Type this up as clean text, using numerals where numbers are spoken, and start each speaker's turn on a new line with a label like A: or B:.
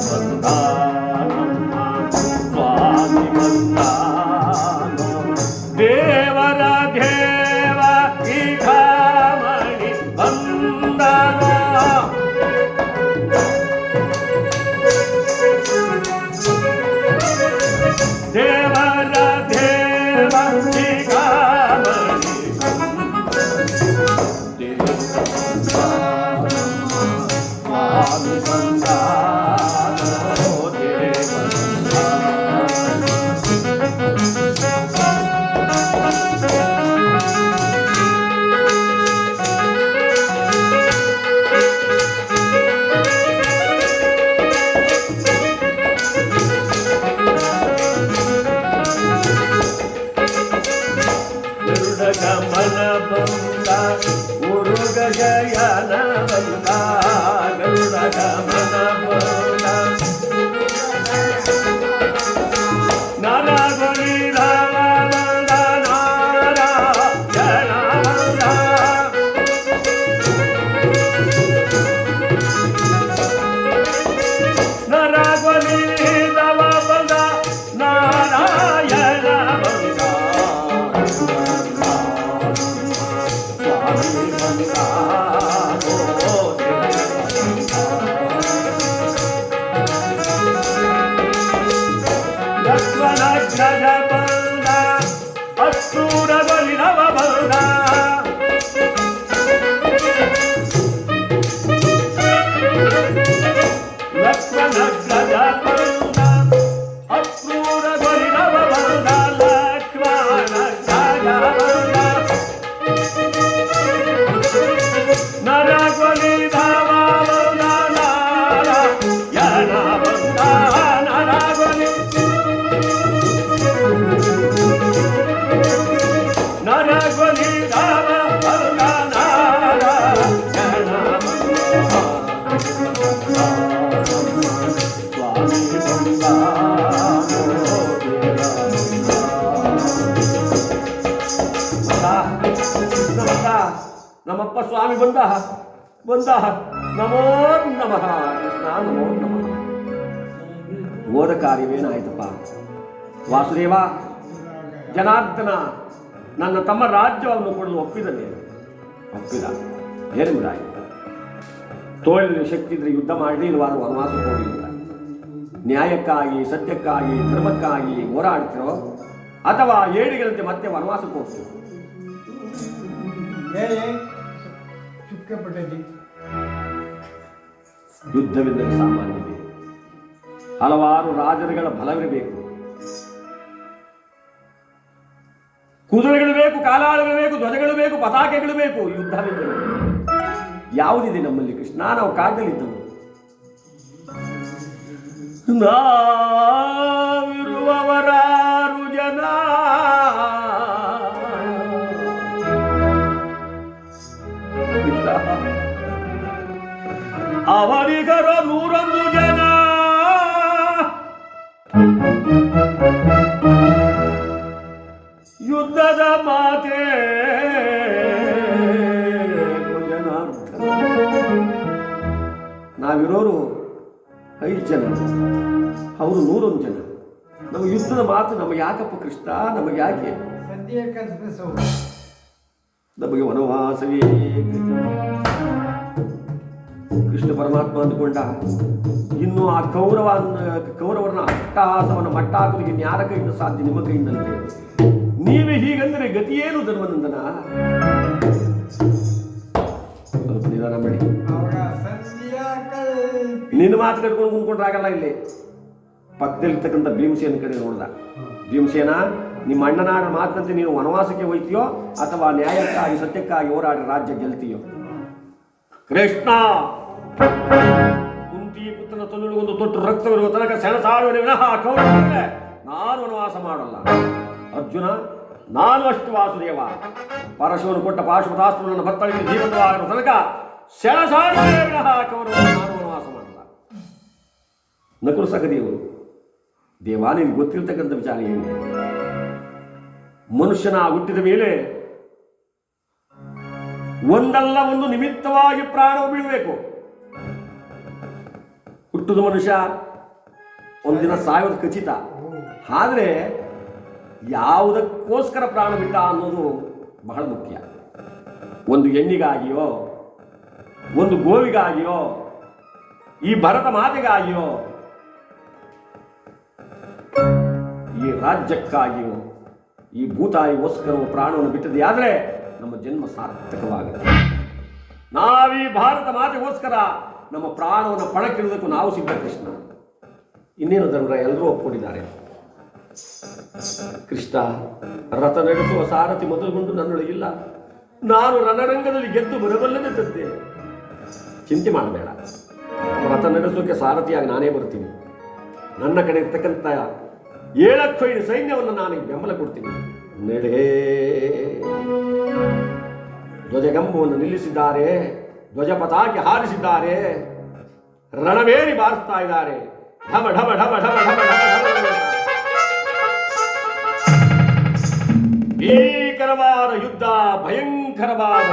A: ಬಂದ ಸ್ವಾಮಿ ಬಂದ ದೇವರ ದೇವ ಈಗ ಮಣಿ ಬಂದ ದೇವರ ದೇವ ಈಗ ಮಣಿ ಸ್ವಾಮಿ ಬಂದ ಗಮನ ಬಂದ ಮುರುಗ ಜಯನ ಬಂದ ಗರುಡ ಗಮನ ಬಂದ ನರಗುರಿ ಧಾಮ ಬಂದ ನಾರಾಯಣ ಬಂದ ನರಗುರಿ ಧಾಮ ಬಂದ ನಾರಾಯಣ ಬಂದ ಲಕ್ಷ್ಮಣ ಬಂದ ಅಸೂರ ಬಲಿರವ ಬಂದ ಲಕ್ಷ್ಮಣ ಬಂದ ಅಸೂರ ಬಲಿರವ ಬಂದ ಲಕ್ಷ್ಮಣ ಬಂದ ನರಗೊಲಿ ಧಾಮ ಬಂದ ನಾರಾಯಣ ಬಂದ ನರಗೊಲಿ ನರಗೊಲಿ ಧಾಮ ಬಂದ ನಾರಾಯಣ ಸ್ವಾಮಿ ಬಂದ ನಮ್ಮಪ್ಪ ಸ್ವಾಮಿ ಬಂದ ಬಂದ ನಮೋ ನಮಃ ಕೃಷ್ಣ ನಮೋ ನಮಃ ಹೋದ ಕಾರ್ಯವೇನಾಯ್ತಪ್ಪ ವಾಸುದೇವ ಜನಾರ್ದನ ನನ್ನ ತಮ್ಮ ರಾಜ್ಯವನ್ನು ಕೊಡಲು ಒಪ್ಪಿದ ಏನು ಬಿಡಾಯಿತು ತೋಳಿನ ಶಕ್ತಿ ಇದ್ರೆ ಯುದ್ಧ ಮಾಡಿ ಇಲ್ವಾರು ವನವಾಸ ಹೋಗಲಿಲ್ಲ ನ್ಯಾಯಕ್ಕಾಗಿ ಸತ್ಯಕ್ಕಾಗಿ ಧರ್ಮಕ್ಕಾಗಿ ಹೋರಾಡ್ತಿರೋ ಅಥವಾ ಏಡಿಗಳಂತೆ ಮತ್ತೆ ವನವಾಸಕ್ಕೆ ಹೋಗ್ತೀವಿ ಯುದ್ಧವೆಂದರೆ ಸಾಮಾನ್ಯವೇ ಹಲವಾರು ರಾಜರುಗಳ ಬಲವಿರಬೇಕು ಕುದುರೆಗಳು ಬೇಕು ಕಾಲಾಳುಗಳು ಬೇಕು ಧ್ವಜಗಳು ಬೇಕು ಪತಾಕೆಗಳು ಬೇಕು ಯುದ್ಧವೆಂದರೆ ಯಾವುದಿದೆ ನಮ್ಮಲ್ಲಿ ಕೃಷ್ಣ ನಾವು ಕಾಡಲಿದ್ದವು ನಾವಿರುವವರಾರು ಜನ ಅವರಿಗರ 101 ಜನ ಯುದ್ಧದ ಮಾತೆ ಜನಾರ್ದನ ನಾವಿರೋರು 5 ಜನ ಅವರು 101 ಜನ ನಮ್ಮ ಯುದ್ಧದ ಮಾತು ನಮಗೆ ಯಾಕಪ್ಪ ಕೃಷ್ಣ ನಮಗೆ ಯಾಕೆ ನಮಗೆ ವನವಾಸವೇ ಕೃಷ್ಣ ಪರಮಾತ್ಮ ಅಂದುಕೊಂಡ ಇನ್ನು ಆ ಕೌರವರನ್ನ ಅಟ್ಟಹಾಸವನ್ನು ಮಟ್ಟಾಕಲಿಕ್ಕೆ ಇನ್ಯಾರ ಕೈಯಿಂದ ಸಾಧ್ಯ ನಿಮ್ಮ ಕೈಯಿಂದಲೇ ನೀವೇ ಹೀಗಂದರೆ ಗತಿಯೇನು ಧರ್ಮನಂದನ ಸ್ವಲ್ಪ ನಿಧಾನ ಮಾಡಿ ನಿನ್ನ ಮಾತು ಕಟ್ಕೊಂಡು ಕುಂದ್ಕೊಂಡ್ರಾಗಲ್ಲ ಇಲ್ಲಿ ಪಕ್ಕದಲ್ಲಿರ್ತಕ್ಕಂಥ ಭೀಮಸೇನ ಕಡೆ ನೋಡ್ದ ಭೀಮಸೇನ ನಿಮ್ಮ ಅಣ್ಣನಾಡ ಮಾತಂತೆ ನೀನು ವನವಾಸಕ್ಕೆ ಹೋಯ್ತೀಯೋ ಅಥವಾ ನ್ಯಾಯಕ್ಕಾಗಿ ಸತ್ಯಕ್ಕಾಗಿ ಹೋರಾಡಿ ರಾಜ್ಯ ಗೆಲ್ತೀಯೋ ಕೃಷ್ಣ ಕುಂತಿ ಪುತ್ರನ ತೊನ್ನೊಳಗೊಂದು ತೊಟ್ಟು ರಕ್ತವಿರುವ ತನಕ ಸೆಣಸಾಡುವ ವಿನಃ ಕೌರವರೇ ನಾನು ವನವಾಸ ಮಾಡಲ್ಲ ಅರ್ಜುನ ನಾನು ಅಷ್ಟು ವಾಸುದೇವ ಪರಶುವನ್ನು ಕೊಟ್ಟ ಪಾಶುಪತಾಸ್ತ್ರವನ್ನು ಭತ್ತಳಿಗೆ ಜೀವಂತವಾಗಿರುವ ತನಕ ಸೆಣಸಾಡುವ ವಿನಃ ಕೌರವರು ನಾನು ವನವಾಸ ಮಾಡಲ್ಲ ನಕುಲು ಸಹದೇವರು ದೇವ ನಿನಗೆ ಗೊತ್ತಿರ್ತಕ್ಕಂಥ ವಿಚಾರ ಏನಿದೆ ಮನುಷ್ಯನ ಹುಟ್ಟಿದ ಮೇಲೆ ಒಂದಲ್ಲ ಒಂದು ನಿಮಿತ್ತವಾಗಿ ಪ್ರಾಣವು ಬೀಳಬೇಕು. ಹುಟ್ಟುದ ಮನುಷ್ಯ ಒಂದಿನ ಸಾಯೋದು ಖಚಿತ. ಆದರೆ ಯಾವುದಕ್ಕೋಸ್ಕರ ಪ್ರಾಣ ಬಿಟ್ಟ ಅನ್ನೋದು ಬಹಳ ಮುಖ್ಯ. ಒಂದು ಹೆಣ್ಣಿಗಾಗಿಯೋ, ಒಂದು ಗೋವಿಗಾಗಿಯೋ, ಈ ಭರತ ಮಾತೆಗಾಗಿಯೋ, ಈ ರಾಜ್ಯಕ್ಕಾಗಿಯೋ, ಈ ಭೂತಾಯಿಗೋಸ್ಕರವೋ ಪ್ರಾಣವನ್ನು ಬಿಟ್ಟದೆ ಆದರೆ ನಮ್ಮ ಜನ್ಮ ಸಾರ್ಥಕವಾಗುತ್ತೆ. ನಾವೀ ಭಾರತ ಮಾತೆಗೋಸ್ಕರ ನಮ್ಮ ಪ್ರಾಣವನ್ನು ಪಣಕ್ಕಿಡುವುದಕ್ಕೂ ನಾವು ಸಿದ್ಧ ಕೃಷ್ಣ. ಇನ್ನೇನು ಧರ್ಮರ ಎಲ್ಲರೂ ಒಪ್ಕೊಂಡಿದ್ದಾರೆ. ಕೃಷ್ಣ ರಥ ನಡೆಸುವ ಸಾರಥಿ ಮೊದಲುಗೊಂಡು ನನ್ನೊಳಗಿಲ್ಲ. ನಾನು ರಣರಂಗದಲ್ಲಿ ಗೆದ್ದು ಬರಬಲ್ಲದೆ ತದ್ದೆ. ಚಿಂತೆ ಮಾಡಬೇಡ, ರಥ ನಡೆಸೋಕೆ ಸಾರಥಿಯಾಗಿ ನಾನೇ ಬರ್ತೀನಿ. ನನ್ನ ಕಡೆ ಇರ್ತಕ್ಕಂಥ 7,500 ಸೈನ್ಯವನ್ನು ನಾನು ಬೆಂಬಲ ಕೊಡ್ತೀನಿ. ನಡೆ. ಧ್ವಜಗಂಬವನ್ನು ನಿಲ್ಲಿಸಿದ್ದಾರೆ, ಧ್ವಜ ಪತಾಕೆ ಹಾರಿಸಿದ್ದಾರೆ, ರಣವೇರಿ ಬಾರಿಸ್ತಾ ಇದ್ದಾರೆ. ಢಮ ಢಮ ಢಮ ಢಮ ಢಮ ಢಮ. ಭೀಕರವಾದ ಯುದ್ಧ, ಭಯಂಕರವಾದ